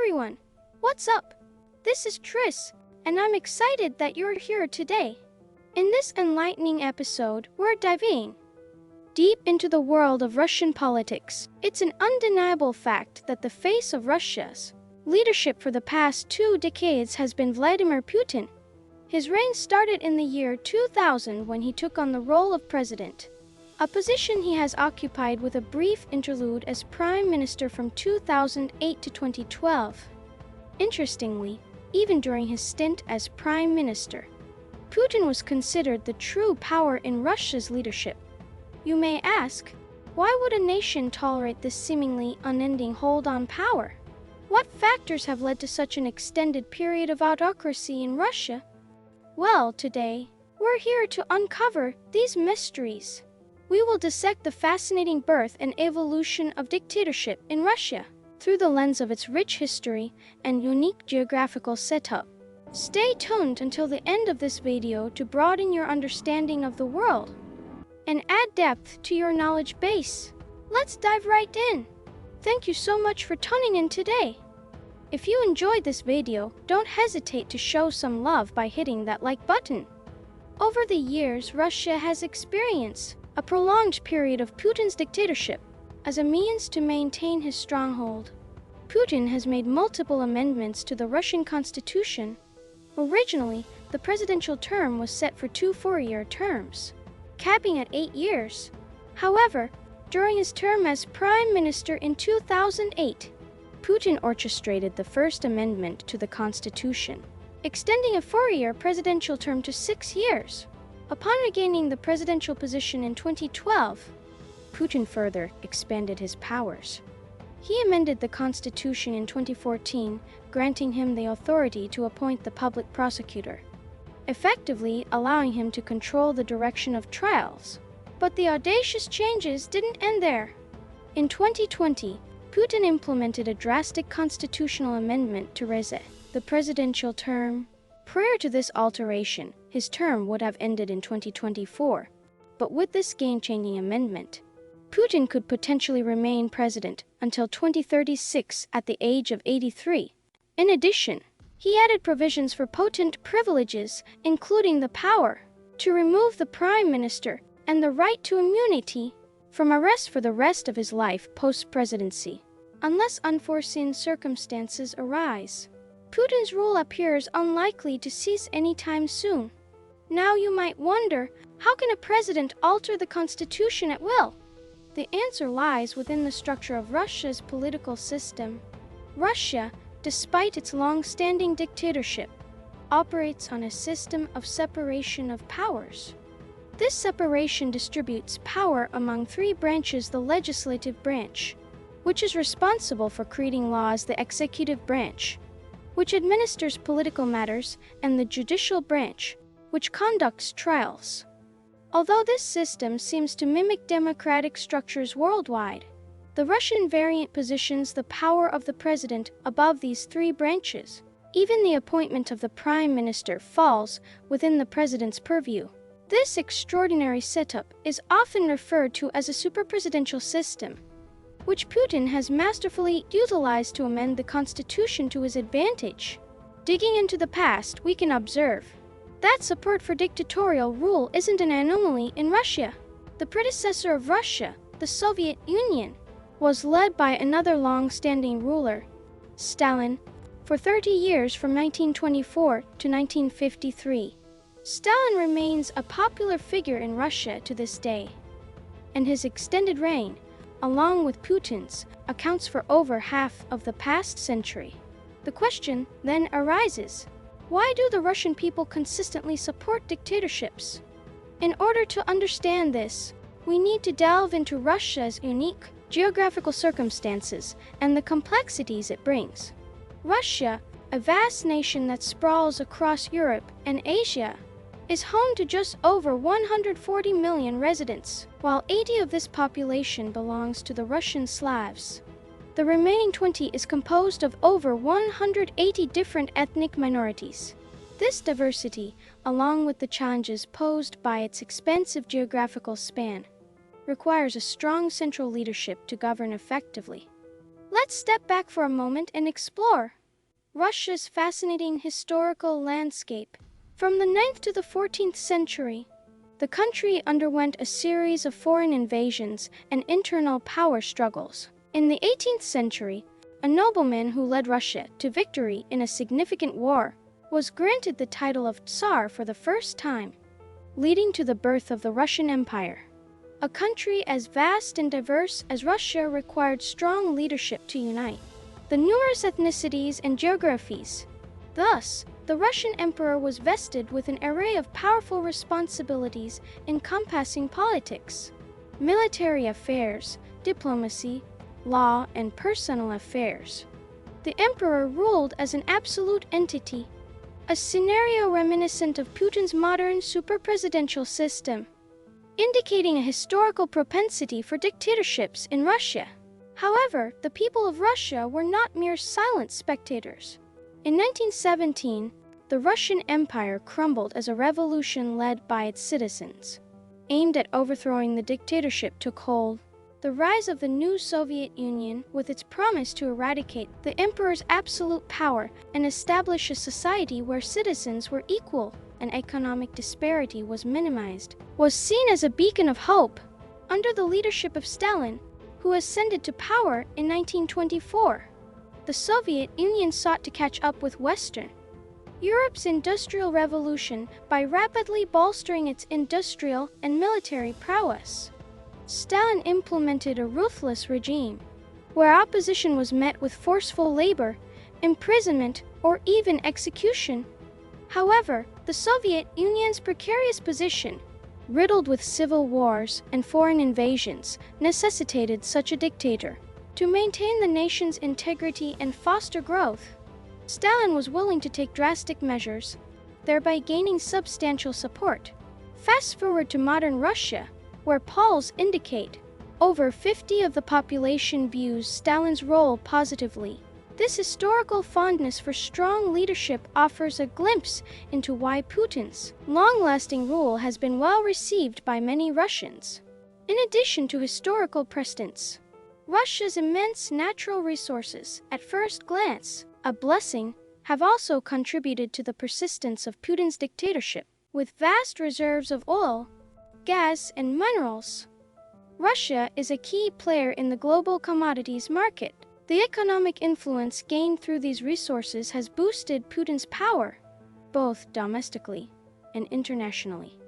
everyone! What's up? This is Tris, and I'm excited that you're here today. In this enlightening episode, we're diving deep into the world of Russian politics. It's an undeniable fact that the face of Russia's leadership for the past 2 decades has been Vladimir Putin. His reign started in the year 2000 when he took on the role of president, a position he has occupied with a brief interlude as prime minister from 2008 to 2012. Interestingly, even during his stint as prime minister, Putin was considered the true power in Russia's leadership. You may ask, why would a nation tolerate this seemingly unending hold on power? What factors have led to such an extended period of autocracy in Russia? Well, today, we're here to uncover these mysteries. We will dissect the fascinating birth and evolution of dictatorship in Russia through the lens of its rich history and unique geographical setup. Stay tuned until the end of this video to broaden your understanding of the world and add depth to your knowledge base. Let's dive right in. Thank you so much for tuning in today. If you enjoyed this video, don't hesitate to show some love by hitting that like button. Over the years, Russia has experienced a prolonged period of Putin's dictatorship as a means to maintain his stronghold. Putin has made multiple amendments to the Russian constitution. Originally, the presidential term was set for 2 four-year terms, capping at 8 years. However, during his term as prime minister in 2008, Putin orchestrated the first amendment to the constitution, extending a 4-year presidential term to 6 years. Upon regaining the presidential position in 2012, Putin further expanded his powers. He amended the constitution in 2014, granting him the authority to appoint the public prosecutor, effectively allowing him to control the direction of trials. But the audacious changes didn't end there. In 2020, Putin implemented a drastic constitutional amendment to reset the presidential term. Prior to this alteration, his term would have ended in 2024. But with this game-changing amendment, Putin could potentially remain president until 2036 at the age of 83. In addition, he added provisions for potent privileges, including the power to remove the prime minister and the right to immunity from arrest for the rest of his life post-presidency, unless unforeseen circumstances arise. Putin's rule appears unlikely to cease anytime soon. Now you might wonder, how can a president alter the constitution at will? The answer lies within the structure of Russia's political system. Russia, despite its long-standing dictatorship, operates on a system of separation of powers. This separation distributes power among 3 branches: the legislative branch, which is responsible for creating laws; the executive branch, which administers political matters; and the judicial branch, which conducts trials. Although this system seems to mimic democratic structures worldwide, the Russian variant positions the power of the president above these 3 branches. Even the appointment of the prime minister falls within the president's purview. This extraordinary setup is often referred to as a super-presidential system, which Putin has masterfully utilized to amend the constitution to his advantage. Digging into the past, we can observe that support for dictatorial rule isn't an anomaly in Russia. The predecessor of Russia, the Soviet Union, was led by another long-standing ruler, Stalin, for 30 years from 1924 to 1953. Stalin remains a popular figure in Russia to this day, and his extended reign, along with Putin's, accounts for over half of the past century. The question then arises, why do the Russian people consistently support dictatorships? In order to understand this, we need to delve into Russia's unique geographical circumstances and the complexities it brings. Russia, a vast nation that sprawls across Europe and Asia, is home to just over 140 million residents, while 80% of this population belongs to the Russian Slavs. The remaining 20% is composed of over 180 different ethnic minorities. This diversity, along with the challenges posed by its expansive geographical span, requires a strong central leadership to govern effectively. Let's step back for a moment and explore Russia's fascinating historical landscape. From the 9th to the 14th century, the country underwent a series of foreign invasions and internal power struggles. In the 18th century, a nobleman who led Russia to victory in a significant war was granted the title of Tsar for the first time, leading to the birth of the Russian Empire. A country as vast and diverse as Russia required strong leadership to unite the numerous ethnicities and geographies. Thus, the Russian emperor was vested with an array of powerful responsibilities encompassing politics, military affairs, diplomacy, law, and personal affairs. The emperor ruled as an absolute entity, a scenario reminiscent of Putin's modern super-presidential system, indicating a historical propensity for dictatorships in Russia. However, the people of Russia were not mere silent spectators. In 1917, the Russian Empire crumbled as a revolution led by its citizens, aimed at overthrowing the dictatorship, took hold. The rise of the new Soviet Union, with its promise to eradicate the emperor's absolute power and establish a society where citizens were equal and economic disparity was minimized, was seen as a beacon of hope. Under the leadership of Stalin, who ascended to power in 1924, the Soviet Union sought to catch up with Western Europe's Industrial Revolution by rapidly bolstering its industrial and military prowess. Stalin implemented a ruthless regime, where opposition was met with forceful labor, imprisonment, or even execution. However, the Soviet Union's precarious position, riddled with civil wars and foreign invasions, necessitated such a dictator to maintain the nation's integrity and foster growth. Stalin was willing to take drastic measures, thereby gaining substantial support. Fast forward to modern Russia, where polls indicate over 50% of the population views Stalin's role positively. This historical fondness for strong leadership offers a glimpse into why Putin's long-lasting rule has been well received by many Russians. In addition to historical precedents, Russia's immense natural resources, at first glance a blessing, have also contributed to the persistence of Putin's dictatorship. With vast reserves of oil, gas, and minerals, Russia is a key player in the global commodities market. The economic influence gained through these resources has boosted Putin's power, both domestically and internationally.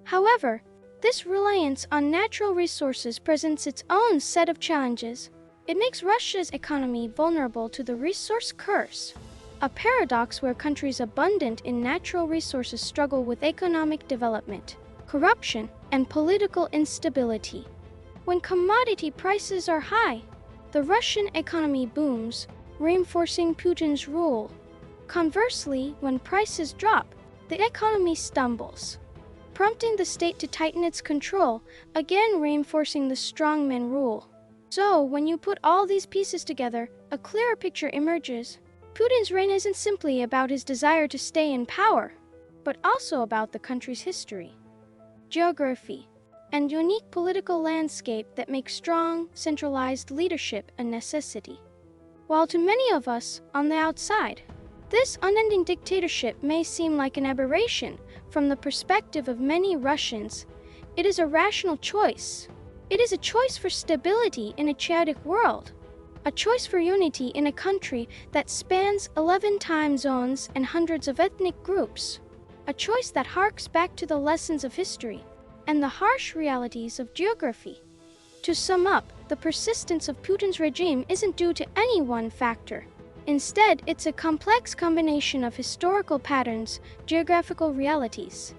However, this reliance on natural resources presents its own set of challenges. It makes Russia's economy vulnerable to the resource curse, a paradox where countries abundant in natural resources struggle with economic development, corruption, and political instability. When commodity prices are high, the Russian economy booms, reinforcing Putin's rule. Conversely, when prices drop, the economy stumbles, prompting the state to tighten its control, again reinforcing the strongman rule. So, when you put all these pieces together, a clearer picture emerges. Putin's reign isn't simply about his desire to stay in power, but also about the country's history, geography, and unique political landscape that makes strong, centralized leadership a necessity. While to many of us, on the outside, this unending dictatorship may seem like an aberration, from the perspective of many Russians, it is a rational choice. It is a choice for stability in a chaotic world, a choice for unity in a country that spans 11 time zones and hundreds of ethnic groups, a choice that harks back to the lessons of history and the harsh realities of geography. To sum up, the persistence of Putin's regime isn't due to any one factor. Instead, it's a complex combination of historical patterns, geographical realities,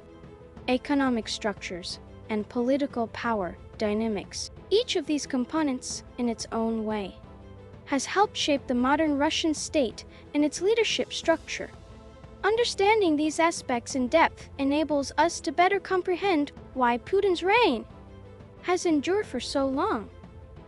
economic structures, and political power dynamics. Each of these components, in its own way, has helped shape the modern Russian state and its leadership structure. Understanding these aspects in depth enables us to better comprehend why Putin's reign has endured for so long.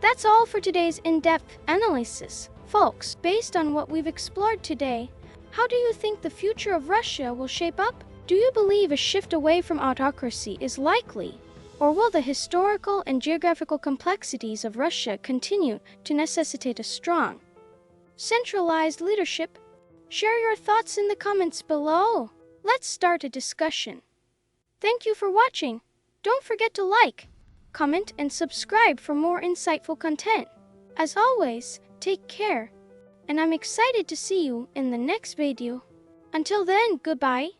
That's all for today's in-depth analysis, folks. Based on what we've explored today, how do you think the future of Russia will shape up? Do you believe a shift away from autocracy is likely? Or will the historical and geographical complexities of Russia continue to necessitate a strong, centralized leadership? Share your thoughts in the comments below. Let's start a discussion. Thank you for watching. Don't forget to like, comment, and subscribe for more insightful content. As always, take care, and I'm excited to see you in the next video. Until then, goodbye.